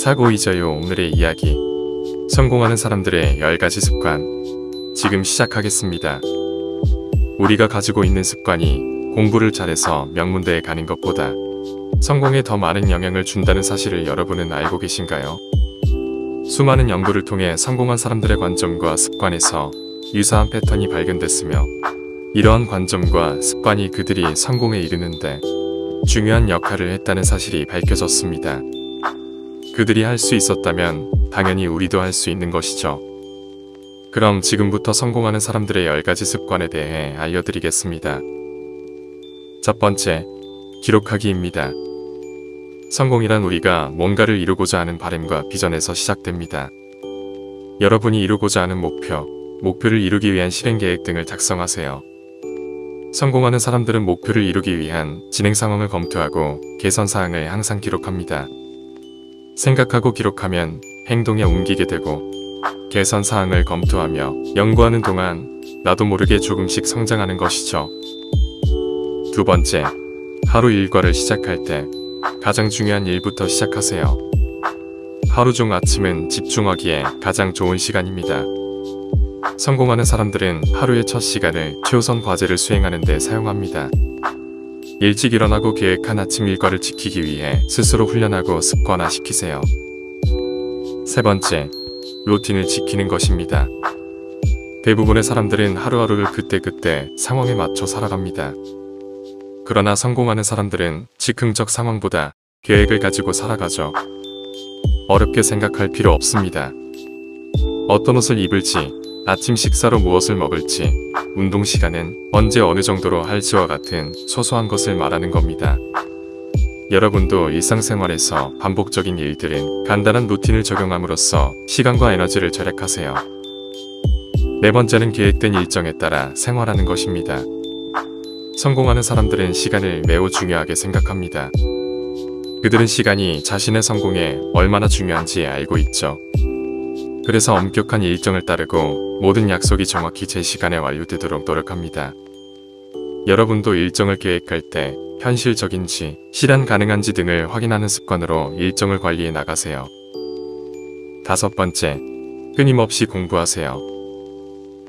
사고 잊어요. 오늘의 이야기. 성공하는 사람들의 10가지 습관. 지금 시작하겠습니다. 우리가 가지고 있는 습관이 공부를 잘해서 명문대에 가는 것보다 성공에 더 많은 영향을 준다는 사실을 여러분은 알고 계신가요? 수많은 연구를 통해 성공한 사람들의 관점과 습관에서 유사한 패턴이 발견됐으며 이러한 관점과 습관이 그들이 성공에 이르는데 중요한 역할을 했다는 사실이 밝혀졌습니다. 그들이 할 수 있었다면 당연히 우리도 할 수 있는 것이죠. 그럼 지금부터 성공하는 사람들의 10가지 습관에 대해 알려드리겠습니다. 첫 번째, 기록하기입니다. 성공이란 우리가 뭔가를 이루고자 하는 바람과 비전에서 시작됩니다. 여러분이 이루고자 하는 목표를 이루기 위한 실행계획 등을 작성하세요. 성공하는 사람들은 목표를 이루기 위한 진행 상황을 검토하고 개선 사항을 항상 기록합니다. 생각하고 기록하면 행동에 옮기게 되고 개선 사항을 검토하며 연구하는 동안 나도 모르게 조금씩 성장하는 것이죠. 두 번째, 하루 일과를 시작할 때 가장 중요한 일부터 시작하세요. 하루 중 아침은 집중하기에 가장 좋은 시간입니다. 성공하는 사람들은 하루의 첫 시간을 최우선 과제를 수행하는 데 사용합니다. 일찍 일어나고 계획한 아침 일과를 지키기 위해 스스로 훈련하고 습관화시키세요. 세 번째, 루틴을 지키는 것입니다. 대부분의 사람들은 하루하루를 그때그때 상황에 맞춰 살아갑니다. 그러나 성공하는 사람들은 즉흥적 상황보다 계획을 가지고 살아가죠. 어렵게 생각할 필요 없습니다. 어떤 옷을 입을지, 아침 식사로 무엇을 먹을지, 운동 시간은 언제 어느 정도로 할지와 같은 소소한 것을 말하는 겁니다. 여러분도 일상생활에서 반복적인 일들은 간단한 루틴을 적용함으로써 시간과 에너지를 절약하세요. 네 번째는 계획된 일정에 따라 생활하는 것입니다. 성공하는 사람들은 시간을 매우 중요하게 생각합니다. 그들은 시간이 자신의 성공에 얼마나 중요한지 알고 있죠. 그래서 엄격한 일정을 따르고 모든 약속이 정확히 제 시간에 완료되도록 노력합니다. 여러분도 일정을 계획할 때 현실적인지 실현 가능한지 등을 확인하는 습관으로 일정을 관리해 나가세요. 다섯 번째, 끊임없이 공부하세요.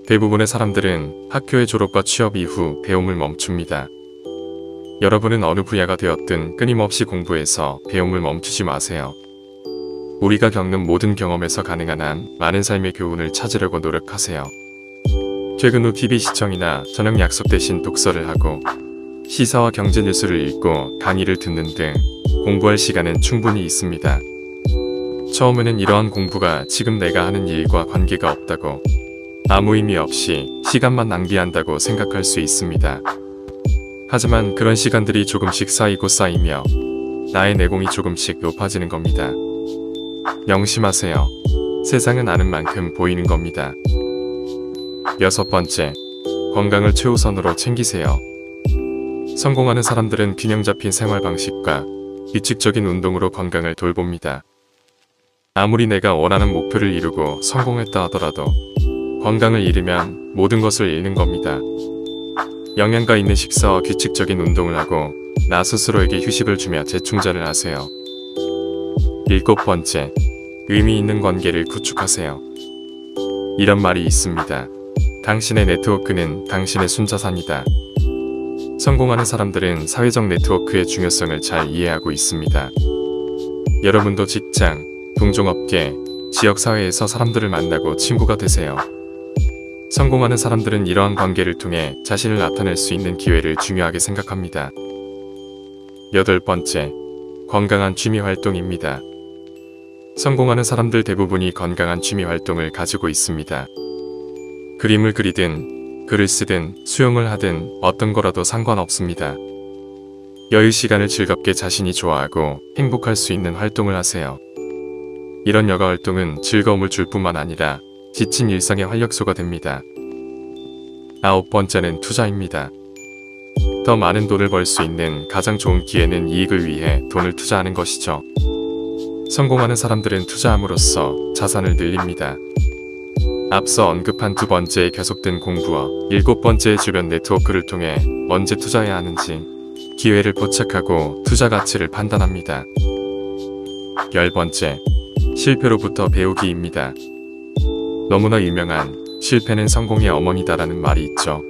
대부분의 사람들은 학교의 졸업과 취업 이후 배움을 멈춥니다. 여러분은 어느 분야가 되었든 끊임없이 공부해서 배움을 멈추지 마세요. 우리가 겪는 모든 경험에서 가능한 한 많은 삶의 교훈을 찾으려고 노력하세요. 퇴근 후 TV 시청이나 저녁 약속 대신 독서를 하고 시사와 경제 뉴스를 읽고 강의를 듣는 등 공부할 시간은 충분히 있습니다. 처음에는 이러한 공부가 지금 내가 하는 일과 관계가 없다고 아무 의미 없이 시간만 낭비한다고 생각할 수 있습니다. 하지만 그런 시간들이 조금씩 쌓이며 나의 내공이 조금씩 높아지는 겁니다. 명심하세요. 세상은 아는 만큼 보이는 겁니다. 여섯 번째, 건강을 최우선으로 챙기세요. 성공하는 사람들은 균형 잡힌 생활 방식과 규칙적인 운동으로 건강을 돌봅니다. 아무리 내가 원하는 목표를 이루고 성공했다 하더라도 건강을 잃으면 모든 것을 잃는 겁니다. 영양가 있는 식사와 규칙적인 운동을 하고 나 스스로에게 휴식을 주며 재충전을 하세요. 일곱 번째, 의미 있는 관계를 구축하세요. 이런 말이 있습니다. 당신의 네트워크는 당신의 순자산이다. 성공하는 사람들은 사회적 네트워크의 중요성을 잘 이해하고 있습니다. 여러분도 직장, 동종업계, 지역사회에서 사람들을 만나고 친구가 되세요. 성공하는 사람들은 이러한 관계를 통해 자신을 나타낼 수 있는 기회를 중요하게 생각합니다. 여덟 번째, 건강한 취미 활동입니다. 성공하는 사람들 대부분이 건강한 취미 활동을 가지고 있습니다. 그림을 그리든 글을 쓰든 수영을 하든 어떤 거라도 상관없습니다. 여유 시간을 즐겁게 자신이 좋아하고 행복할 수 있는 활동을 하세요. 이런 여가 활동은 즐거움을 줄 뿐만 아니라 지친 일상의 활력소가 됩니다. 아홉 번째는 투자입니다. 더 많은 돈을 벌 수 있는 가장 좋은 기회는 이익을 위해 돈을 투자하는 것이죠. 성공하는 사람들은 투자함으로써 자산을 늘립니다. 앞서 언급한 두 번째의 계속된 공부와 일곱 번째의 주변 네트워크를 통해 언제 투자해야 하는지 기회를 포착하고 투자 가치를 판단합니다. 10번째, 실패로부터 배우기입니다. 너무나 유명한 실패는 성공의 어머니다라는 말이 있죠.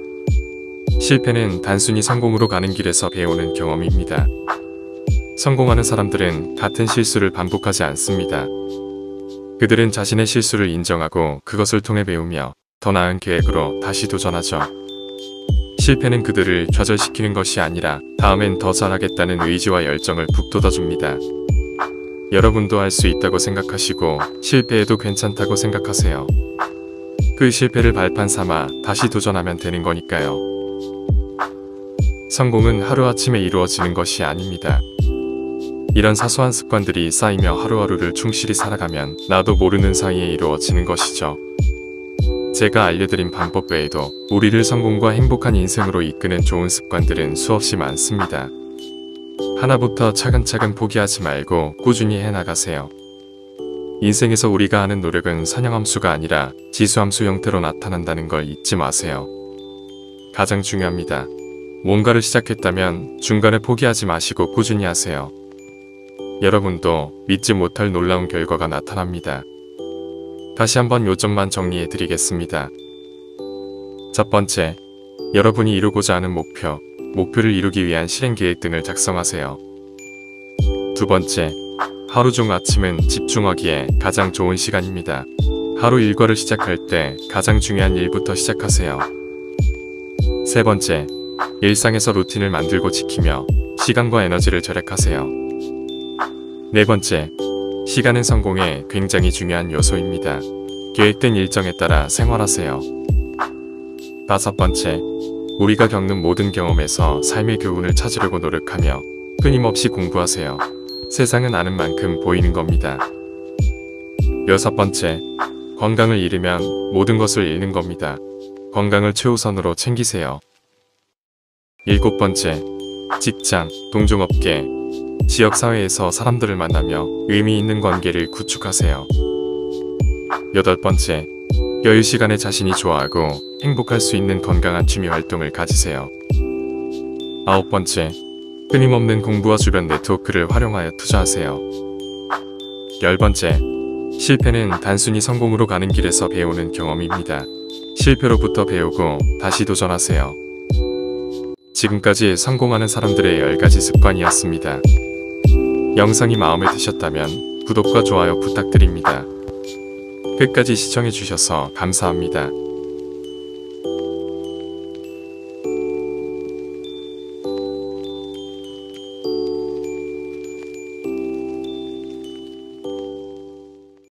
실패는 단순히 성공으로 가는 길에서 배우는 경험입니다. 성공하는 사람들은 같은 실수를 반복하지 않습니다. 그들은 자신의 실수를 인정하고 그것을 통해 배우며 더 나은 계획으로 다시 도전하죠. 실패는 그들을 좌절시키는 것이 아니라 다음엔 더 잘하겠다는 의지와 열정을 북돋아줍니다. 여러분도 할 수 있다고 생각하시고 실패해도 괜찮다고 생각하세요. 그 실패를 발판 삼아 다시 도전하면 되는 거니까요. 성공은 하루아침에 이루어지는 것이 아닙니다. 이런 사소한 습관들이 쌓이며 하루하루를 충실히 살아가면 나도 모르는 사이에 이루어지는 것이죠. 제가 알려드린 방법 외에도 우리를 성공과 행복한 인생으로 이끄는 좋은 습관들은 수없이 많습니다. 하나부터 차근차근 포기하지 말고 꾸준히 해나가세요. 인생에서 우리가 하는 노력은 선형함수가 아니라 지수함수 형태로 나타난다는 걸 잊지 마세요. 가장 중요합니다. 뭔가를 시작했다면 중간에 포기하지 마시고 꾸준히 하세요. 여러분도 믿지 못할 놀라운 결과가 나타납니다. 다시 한번 요점만 정리해 드리겠습니다. 첫 번째, 여러분이 이루고자 하는 목표를 이루기 위한 실행계획 등을 작성하세요. 두 번째, 하루 중 아침은 집중하기에 가장 좋은 시간입니다. 하루 일과를 시작할 때 가장 중요한 일부터 시작하세요. 세 번째, 일상에서 루틴을 만들고 지키며 시간과 에너지를 절약하세요. 네 번째, 시간은 성공에 굉장히 중요한 요소입니다. 계획된 일정에 따라 생활하세요. 다섯 번째, 우리가 겪는 모든 경험에서 삶의 교훈을 찾으려고 노력하며 끊임없이 공부하세요. 세상은 아는 만큼 보이는 겁니다. 여섯 번째, 건강을 잃으면 모든 것을 잃는 겁니다. 건강을 최우선으로 챙기세요. 일곱 번째, 직장, 동종업계, 지역사회에서 사람들을 만나며 의미 있는 관계를 구축하세요. 여덟 번째, 여유 시간에 자신이 좋아하고 행복할 수 있는 건강한 취미 활동을 가지세요. 아홉 번째, 끊임없는 공부와 주변 네트워크를 활용하여 투자하세요. 열 번째, 실패는 단순히 성공으로 가는 길에서 배우는 경험입니다. 실패로부터 배우고 다시 도전하세요. 지금까지 성공하는 사람들의 10가지 습관이었습니다. 영상이 마음에 드셨다면 구독과 좋아요 부탁드립니다. 끝까지 시청해주셔서 감사합니다.